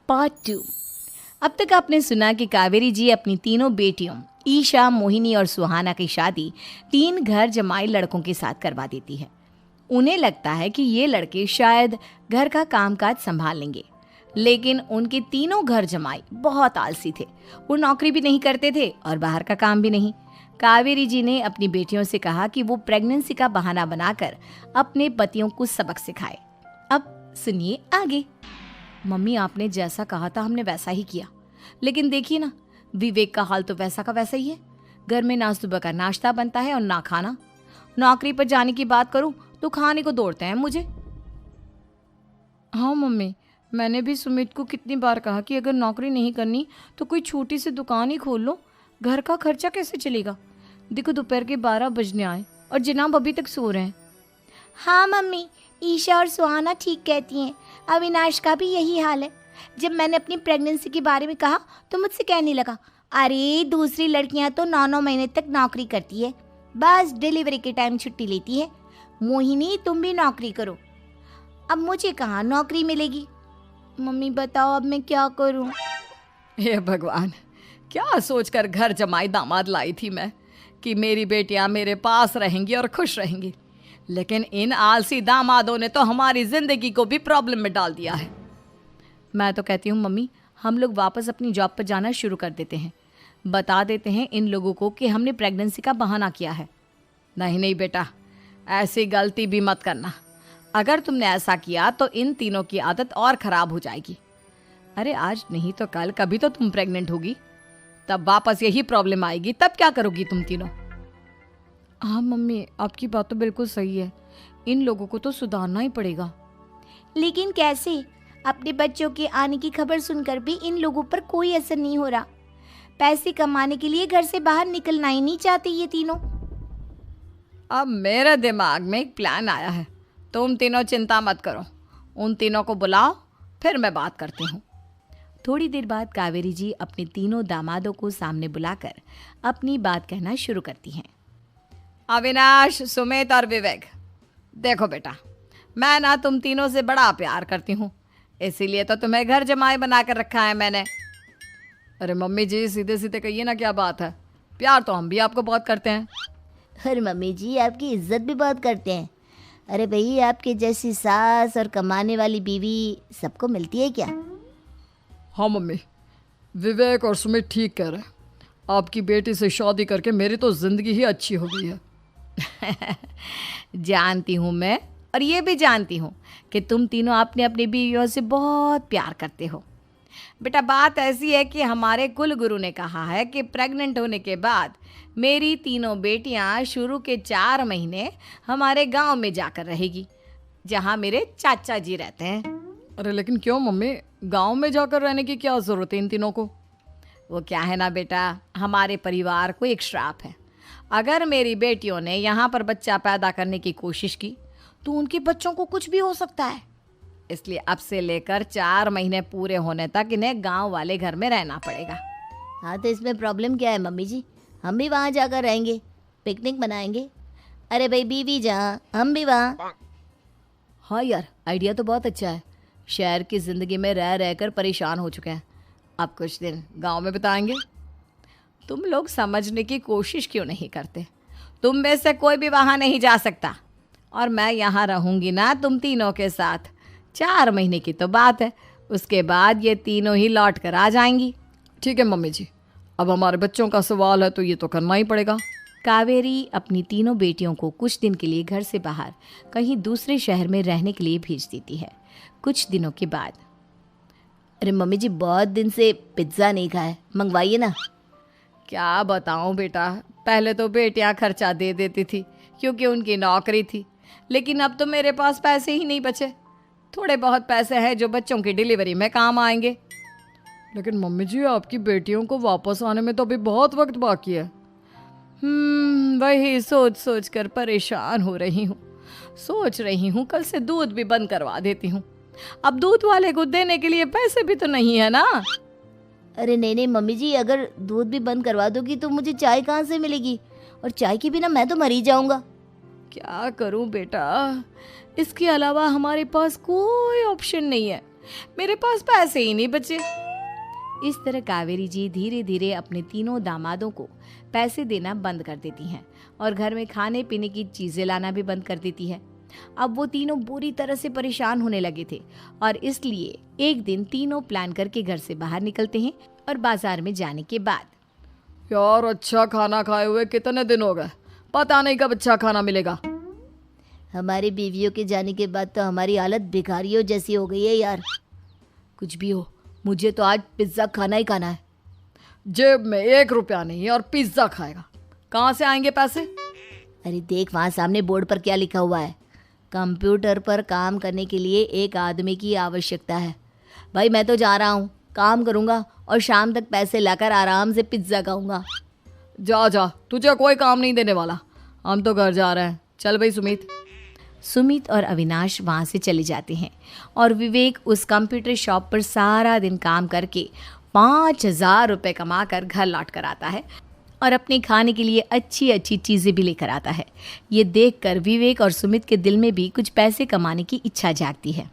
Part 2। अब तक आपने सुना कि कावेरी जी अपनी तीनों बेटियों ईशा, मोहिनी और सुहाना की शादी 3 घर जमाई लड़कों के साथ करवा देती है। उन्हें लगता है कि ये लड़के शायद घर का कामकाज संभाल लेंगे, लेकिन उनके तीनों घर जमाई बहुत आलसी थे। वो नौकरी भी नहीं करते थे और बाहर का काम भी नहीं। कावेरी जी ने अपनी बेटियों से कहा कि वो प्रेगनेंसी का बहाना बनाकर अपने पतियों को सबक सिखाए। अब सुनिए आगे। मम्मी, आपने जैसा कहा था हमने वैसा ही किया, लेकिन देखिए ना, विवेक का हाल तो वैसा का वैसा ही है। घर में ना सुबह का नाश्ता बनता है और ना खाना। नौकरी पर जाने की बात करूं तो खाने को दौड़ते हैं मुझे। हाँ मम्मी, मैंने भी सुमित को कितनी बार कहा कि अगर नौकरी नहीं करनी तो कोई छोटी सी दुकान ही खोल लो। घर का खर्चा कैसे चलेगा? देखो दोपहर के 12 बजने आए और जनाब अभी तक सो रहे हैं। हाँ मम्मी, ईशा और सुहाना ठीक कहती हैं। अविनाश का भी यही हाल है। जब मैंने अपनी प्रेगनेंसी के बारे में कहा तो मुझसे कहने लगा, अरे दूसरी लड़कियां तो 9-9 महीने तक नौकरी करती है, बस डिलीवरी के टाइम छुट्टी लेती है। मोहिनी, तुम भी नौकरी करो। अब मुझे कहाँ नौकरी मिलेगी? मम्मी बताओ अब मैं क्या करूँ? हे भगवान, क्या सोचकर घर जमाई दामाद लाई थी मैं कि मेरी बेटियां मेरे पास रहेंगी और खुश रहेंगी, लेकिन इन आलसी दामादों ने तो हमारी जिंदगी को भी प्रॉब्लम में डाल दिया है। मैं तो कहती हूँ मम्मी, हम लोग वापस अपनी जॉब पर जाना शुरू कर देते हैं। बता देते हैं इन लोगों को कि हमने प्रेगनेंसी का बहाना किया है। नहीं नहीं बेटा, ऐसी गलती भी मत करना। अगर तुमने ऐसा किया तो इन तीनों की आदत और ख़राब हो जाएगी। अरे आज नहीं तो कल कभी तो तुम प्रेग्नेंट होगी, तब वापस यही प्रॉब्लम आएगी। तब क्या करोगी तुम तीनों? हाँ मम्मी, आपकी बात तो बिल्कुल सही है। इन लोगों को तो सुधारना ही पड़ेगा। लेकिन कैसे? अपने बच्चों के आने की खबर सुनकर भी इन लोगों पर कोई असर नहीं हो रहा। पैसे कमाने के लिए घर से बाहर निकलना ही नहीं चाहते ये तीनों। अब मेरे दिमाग में एक प्लान आया है। तुम तीनों चिंता मत करो, उन तीनों को बुलाओ, फिर मैं बात करती हूँ। थोड़ी देर बाद कावेरी जी अपने तीनों दामादों को सामने बुलाकर अपनी बात कहना शुरू करती हैं। अविनाश, सुमित और विवेक, देखो बेटा, मैं ना तुम तीनों से बड़ा प्यार करती हूँ, इसीलिए तो तुम्हें घर जमाई बना कर रखा है मैंने। अरे मम्मी जी, सीधे सीधे कहिए ना, क्या बात है? प्यार तो हम भी आपको बहुत करते हैं। अरे मम्मी जी, आपकी इज्जत भी बहुत करते हैं। अरे भाई, आपके जैसी सास और कमाने वाली बीवी सबको मिलती है क्या? हाँ मम्मी, विवेक और सुमित ठीक कह रहे हैं। आपकी बेटी से शादी करके मेरी तो ज़िंदगी ही अच्छी हो गई है। जानती हूँ मैं, और ये भी जानती हूँ कि तुम तीनों अपने अपनी बीवियों से बहुत प्यार करते हो। बेटा, बात ऐसी है कि हमारे कुल गुरु ने कहा है कि प्रेग्नेंट होने के बाद मेरी तीनों बेटियां शुरू के 4 महीने हमारे गांव में जाकर रहेगी, जहां मेरे चाचा जी रहते हैं। अरे लेकिन क्यों मम्मी, गांव में जाकर रहने की क्या ज़रूरत है इन तीनों को? वो क्या है ना बेटा, हमारे परिवार को एक श्राप है। अगर मेरी बेटियों ने यहाँ पर बच्चा पैदा करने की कोशिश की तो उनके बच्चों को कुछ भी हो सकता है। इसलिए अब से लेकर 4 महीने पूरे होने तक इन्हें गांव वाले घर में रहना पड़ेगा। हाँ तो इसमें प्रॉब्लम क्या है मम्मी जी? हम भी वहाँ जाकर रहेंगे, पिकनिक मनाएंगे। अरे भाई, बीवी जहाँ हम भी वहाँ। हाँ यार, आइडिया तो बहुत अच्छा है। शहर की ज़िंदगी में रह रहकर परेशान हो चुके हैं, अब कुछ दिन गांव में बिताएंगे। तुम लोग समझने की कोशिश क्यों नहीं करते? तुम में से कोई भी वहाँ नहीं जा सकता, और मैं यहाँ रहूँगी ना तुम तीनों के साथ। 4 महीने की तो बात है, उसके बाद ये तीनों ही लौट कर आ जाएंगी। ठीक है मम्मी जी, अब हमारे बच्चों का सवाल है तो ये तो करना ही पड़ेगा। कावेरी अपनी तीनों बेटियों को कुछ दिन के लिए घर से बाहर कहीं दूसरे शहर में रहने के लिए भेज देती है। कुछ दिनों के बाद, अरे मम्मी जी, बहुत दिन से पिज्ज़ा नहीं खाया, मंगवाइए ना। क्या बताऊं बेटा, पहले तो बेटियां खर्चा दे देती थी क्योंकि उनकी नौकरी थी, लेकिन अब तो मेरे पास पैसे ही नहीं बचे। थोड़े बहुत पैसे हैं जो बच्चों की डिलीवरी में काम आएंगे। लेकिन मम्मी जी, आपकी बेटियों को वापस आने में तो अभी बहुत वक्त बाकी है। वही सोच सोच कर परेशान हो रही हूँ। सोच रही हूँ कल से दूध भी बंद करवा देती हूँ। अब दूध वाले को देने के लिए पैसे भी तो नहीं है ना। अरे नहीं नहीं मम्मी जी, अगर दूध भी बंद करवा दोगी तो मुझे चाय कहाँ से मिलेगी? और चाय के बिना मैं तो मर ही जाऊंगा। क्या करूं बेटा, इसके अलावा हमारे पास कोई ऑप्शन नहीं है। मेरे पास पैसे ही नहीं बचे। इस तरह कावेरी जी धीरे धीरे अपने तीनों दामादों को पैसे देना बंद कर देती हैं और घर में खाने पीने की चीजें लाना भी बंद कर देती है। अब वो तीनों बुरी तरह से परेशान होने लगे थे और इसलिए एक दिन तीनों प्लान करके घर से बाहर निकलते हैं और बाजार में जाने के बाद यार अच्छा खाना खाए हुए कितने दिन हो गए, पता नहीं कब अच्छा खाना मिलेगा। हमारी बीवियों के जाने के बाद तो हमारी हालत भिखारियों जैसी हो गई है यार। कुछ भी हो, मुझे तो आज पिज्ज़ा खाना ही खाना है। जेब में 1 रुपया नहीं और पिज्ज़ा खाएगा, कहाँ से आएंगे पैसे? अरे देख वहाँ सामने बोर्ड पर क्या लिखा हुआ है, कंप्यूटर पर काम करने के लिए एक आदमी की आवश्यकता है। भाई मैं तो जा रहा हूँ, काम करूँगा और शाम तक पैसे लाकर आराम से पिज्ज़ा खाऊंगा। जा जा, तुझे कोई काम नहीं देने वाला, हम तो घर जा रहे हैं। चल भाई सुमित। सुमित और अविनाश वहाँ से चले जाते हैं और विवेक उस कंप्यूटर शॉप पर सारा दिन काम करके 5,000 रुपये कमा कर घर लौट कर आता है और अपने खाने के लिए अच्छी अच्छी चीज़ें भी लेकर आता है। ये देखकर विवेक और सुमित के दिल में भी कुछ पैसे कमाने की इच्छा जागती है।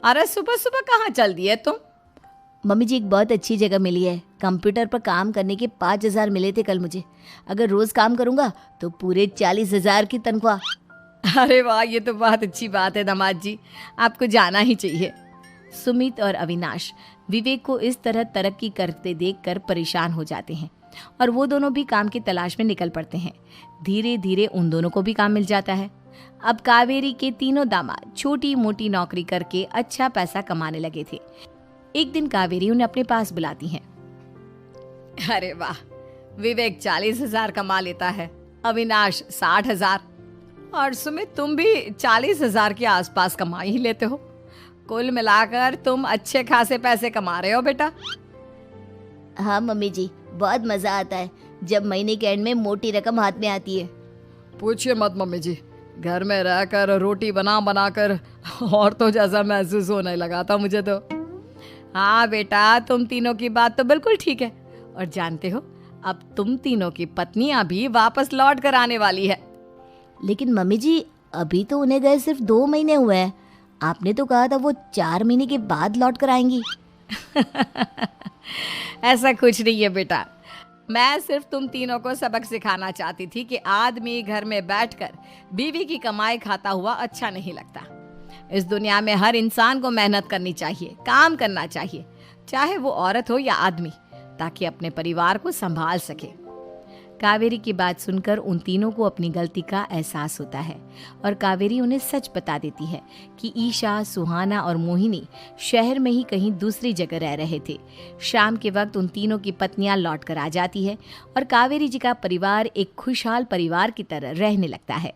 अरे सुबह सुबह कहाँ चल दिए तुम? मम्मी जी एक बहुत अच्छी जगह मिली है, कंप्यूटर पर काम करने के 5,000 मिले थे कल मुझे। अगर रोज़ काम करूँगा तो पूरे 40,000 की तनख्वाह। अरे वाह, ये तो बहुत अच्छी बात है दामाद जी, आपको जाना ही चाहिए। सुमित और अविनाश विवेक को इस तरह तरक्की करते देखकर परेशान हो जाते हैं और वो दोनों भी काम की तलाश में निकल पड़ते हैं। धीरे धीरे उन दोनों को भी काम मिल जाता है। अब कावेरी के तीनों दामाद छोटी मोटी नौकरी करके अच्छा पैसा कमाने लगे थे। एक दिन कावेरी उन्हें अपने पास बुलाती है। अरे वाह, विवेक 40,000 कमा लेता है, अविनाश 60,000 और सुमित तुम भी 40,000 के आसपास कमा ही लेते हो। कुल मिलाकर तुम अच्छे खासे पैसे कमा रहे हो बेटा। हाँ मम्मी जी, बहुत मज़ा आता है जब महीने के एंड में मोटी रकम हाथ में आती है। पूछिए मत मम्मी जी, घर में रहकर रोटी बना बना कर और तो जैसा महसूस होने लगा था मुझे तो। हाँ बेटा, तुम तीनों की बात तो बिल्कुल ठीक है और जानते हो अब तुम तीनों की पत्नियां भी वापस लौट कर आने वाली है। लेकिन मम्मी जी अभी तो उन्हें गए सिर्फ 2 महीने हुए हैं, आपने तो कहा था वो 4 महीने के बाद लौट कर आएंगी। ऐसा कुछ नहीं है बेटा, मैं सिर्फ तुम तीनों को सबक सिखाना चाहती थी कि आदमी घर में बैठकर बीवी की कमाई खाता हुआ अच्छा नहीं लगता। इस दुनिया में हर इंसान को मेहनत करनी चाहिए, काम करना चाहिए, चाहे वो औरत हो या आदमी, ताकि अपने परिवार को संभाल सके। कावेरी की बात सुनकर उन तीनों को अपनी गलती का एहसास होता है और कावेरी उन्हें सच बता देती है कि ईशा, सुहाना और मोहिनी शहर में ही कहीं दूसरी जगह रह रहे थे। शाम के वक्त उन तीनों की पत्नियां लौट कर आ जाती है और कावेरी जी का परिवार एक खुशहाल परिवार की तरह रहने लगता है।